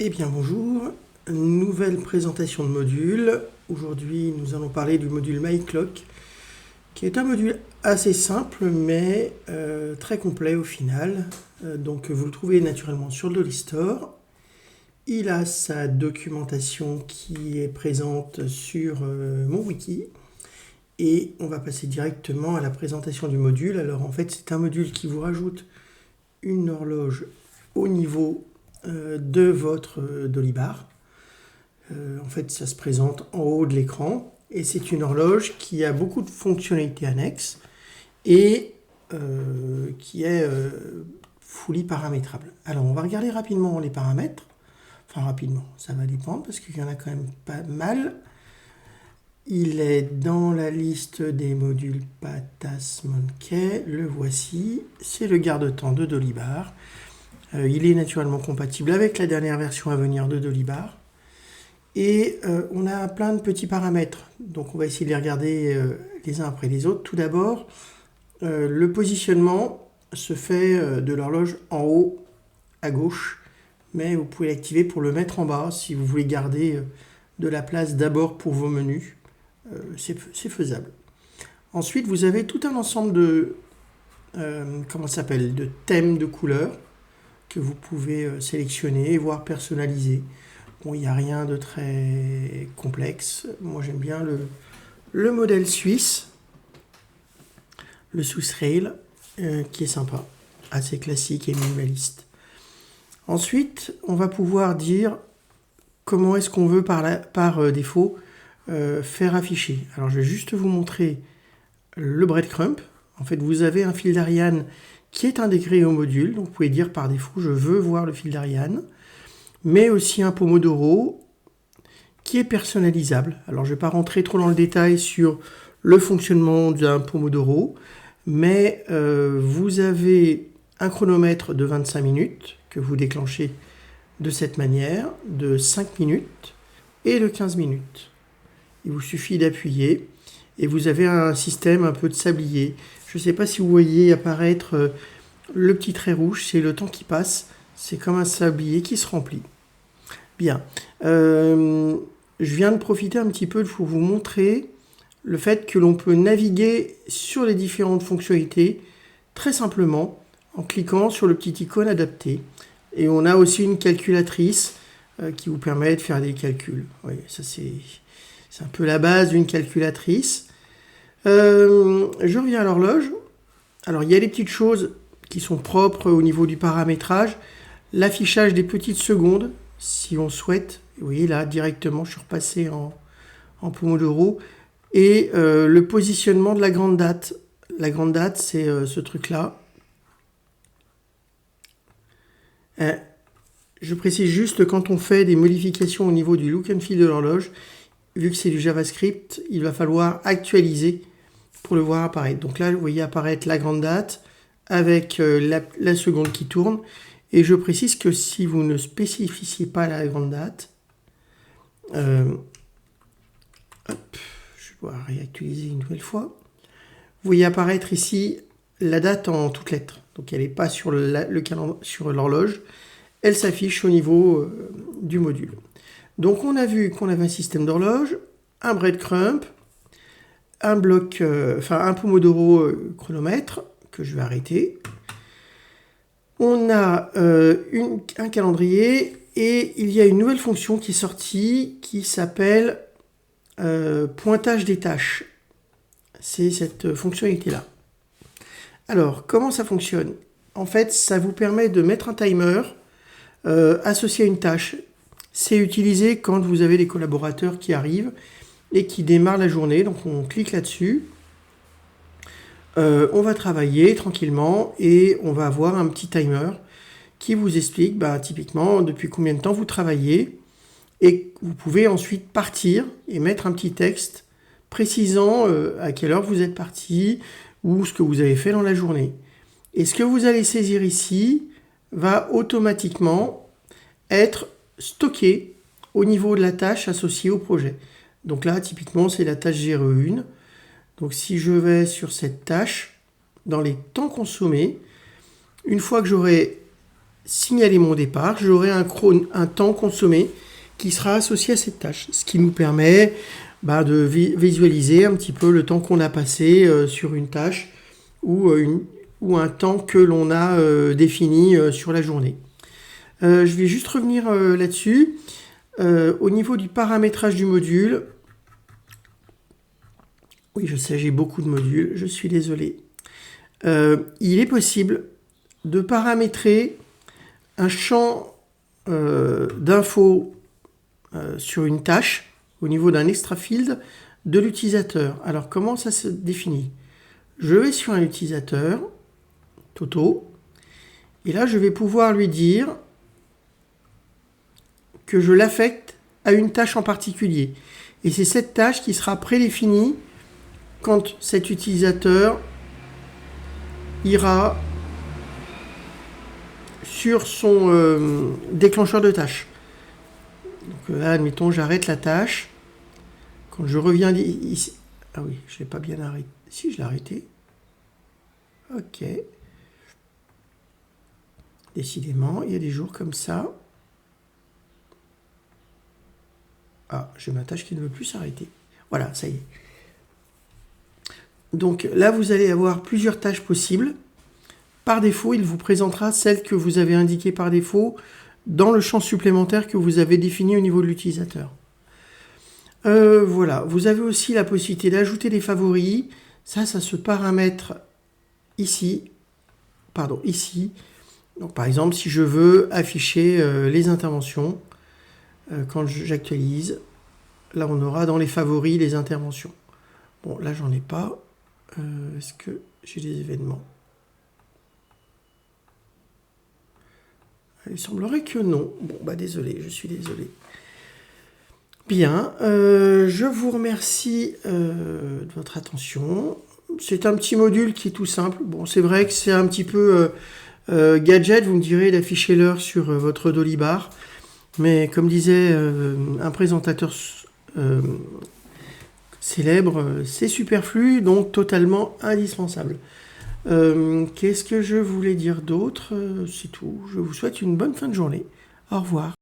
Eh bien bonjour, nouvelle présentation de module. Aujourd'hui nous allons parler du module MyClock, qui est un module assez simple mais très complet au final. Donc vous le trouvez naturellement sur le Dolly Store. Il a sa documentation qui est présente sur mon wiki. Et on va passer directement à la présentation du module. Alors en fait c'est un module qui vous rajoute une horloge au niveau de votre Dolibar. En fait, ça se présente en haut de l'écran et c'est une horloge qui a beaucoup de fonctionnalités annexes et qui est fully paramétrable. Alors, on va regarder rapidement les paramètres. Enfin, rapidement, ça va dépendre parce qu'il y en a quand même pas mal. Il est dans la liste des modules Patas Monkey. Le voici. C'est le garde-temps de Dolibar. Il est naturellement compatible avec la dernière version à venir de Dolibar. Et on a plein de petits paramètres. Donc on va essayer de les regarder les uns après les autres. Tout d'abord, le positionnement se fait de l'horloge en haut à gauche. Mais vous pouvez l'activer pour le mettre en bas si vous voulez garder de la place d'abord pour vos menus. C'est faisable. Ensuite, vous avez tout un ensemble de, de thèmes de couleurs que vous pouvez sélectionner, voire personnaliser. Bon, il n'y a rien de très complexe. Moi, j'aime bien le modèle suisse, le Swiss Rail, qui est sympa, assez classique et minimaliste. Ensuite, on va pouvoir dire comment est-ce qu'on veut par défaut faire afficher. Alors, je vais juste vous montrer le breadcrumb. En fait, vous avez un fil d'Ariane qui est intégré au module. Donc, vous pouvez dire par défaut, je veux voir le fil d'Ariane. Mais aussi un Pomodoro qui est personnalisable. Alors, je ne vais pas rentrer trop dans le détail sur le fonctionnement d'un Pomodoro, mais vous avez un chronomètre de 25 minutes que vous déclenchez de cette manière, de 5 minutes et de 15 minutes. Il vous suffit d'appuyer et vous avez un système un peu de sablier. Je ne sais pas si vous voyez apparaître le petit trait rouge, c'est le temps qui passe. C'est comme un sablier qui se remplit. Bien. Je viens de profiter un petit peu pour vous montrer le fait que l'on peut naviguer sur les différentes fonctionnalités très simplement en cliquant sur le petit icône adapté. Et on a aussi une calculatrice qui vous permet de faire des calculs. Oui, ça c'est un peu la base d'une calculatrice. Je reviens à l'horloge. Alors, il y a des petites choses qui sont propres au niveau du paramétrage. L'affichage des petites secondes, si on souhaite. Vous voyez là, directement, je suis repassé en Pomodoro. Et le positionnement de la grande date. La grande date, c'est ce truc-là. Je précise juste, quand on fait des modifications au niveau du look and feel de l'horloge, vu que c'est du JavaScript, il va falloir actualiser pour le voir apparaître. Donc là, vous voyez apparaître la grande date avec la seconde qui tourne. Et je précise que si vous ne spécifiez pas la grande date, je dois réactualiser une nouvelle fois. Vous voyez apparaître ici la date en toutes lettres. Donc elle n'est pas sur sur l'horloge, elle s'affiche au niveau du module. Donc on a vu qu'on avait un système d'horloge, un breadcrumb, un bloc, un Pomodoro chronomètre que je vais arrêter. On a un calendrier et il y a une nouvelle fonction qui est sortie qui s'appelle pointage des tâches. C'est cette fonctionnalité-là. Alors, comment ça fonctionne? En fait, ça vous permet de mettre un timer associé à une tâche. C'est utilisé quand vous avez des collaborateurs qui arrivent et qui démarrent la journée. Donc, on clique là-dessus. On va travailler tranquillement et on va avoir un petit timer qui vous explique typiquement depuis combien de temps vous travaillez et vous pouvez ensuite partir et mettre un petit texte précisant à quelle heure vous êtes parti ou ce que vous avez fait dans la journée. Et ce que vous allez saisir ici va automatiquement être stocké au niveau de la tâche associée au projet. Donc là, typiquement, c'est la tâche 01. Donc si je vais sur cette tâche, dans les temps consommés, une fois que j'aurai signaler mon départ, j'aurai un temps consommé qui sera associé à cette tâche, ce qui nous permet de visualiser un petit peu le temps qu'on a passé sur une tâche ou un temps que l'on a défini sur la journée. Je vais juste revenir là-dessus. Au niveau du paramétrage du module, oui, je sais, j'ai beaucoup de modules, je suis désolé. Il est possible de paramétrer un champ d'infos sur une tâche au niveau d'un extra field de l'utilisateur. Alors, comment ça se définit? Je vais sur un utilisateur, Toto, et là, je vais pouvoir lui dire que je l'affecte à une tâche en particulier. Et c'est cette tâche qui sera prédéfinie quand cet utilisateur ira sur son déclencheur de tâche. Donc là, admettons, j'arrête la tâche. Quand je reviens ici... Ah oui, je ne l'ai pas bien arrêté. Si, je l'ai arrêté. Ok. Décidément, il y a des jours comme ça. Ah, j'ai ma tâche qui ne veut plus s'arrêter. Voilà, ça y est. Donc là, vous allez avoir plusieurs tâches possibles. Par défaut, il vous présentera celle que vous avez indiquée par défaut dans le champ supplémentaire que vous avez défini au niveau de l'utilisateur. Voilà, vous avez aussi la possibilité d'ajouter des favoris. Ça se paramètre ici. Pardon, ici. Donc par exemple, si je veux afficher les interventions, quand j'actualise, là on aura dans les favoris les interventions. Bon, là j'en ai pas. Est-ce que j'ai des événements? Il semblerait que non. Bon, désolé, je suis désolé. Bien, je vous remercie de votre attention. C'est un petit module qui est tout simple. Bon, c'est vrai que c'est un petit peu gadget, vous me direz, d'afficher l'heure sur votre Dolibar. Mais comme disait un présentateur célèbre, c'est superflu, donc totalement indispensable. Qu'est-ce que je voulais dire d'autre? C'est tout. Je vous souhaite une bonne fin de journée. Au revoir.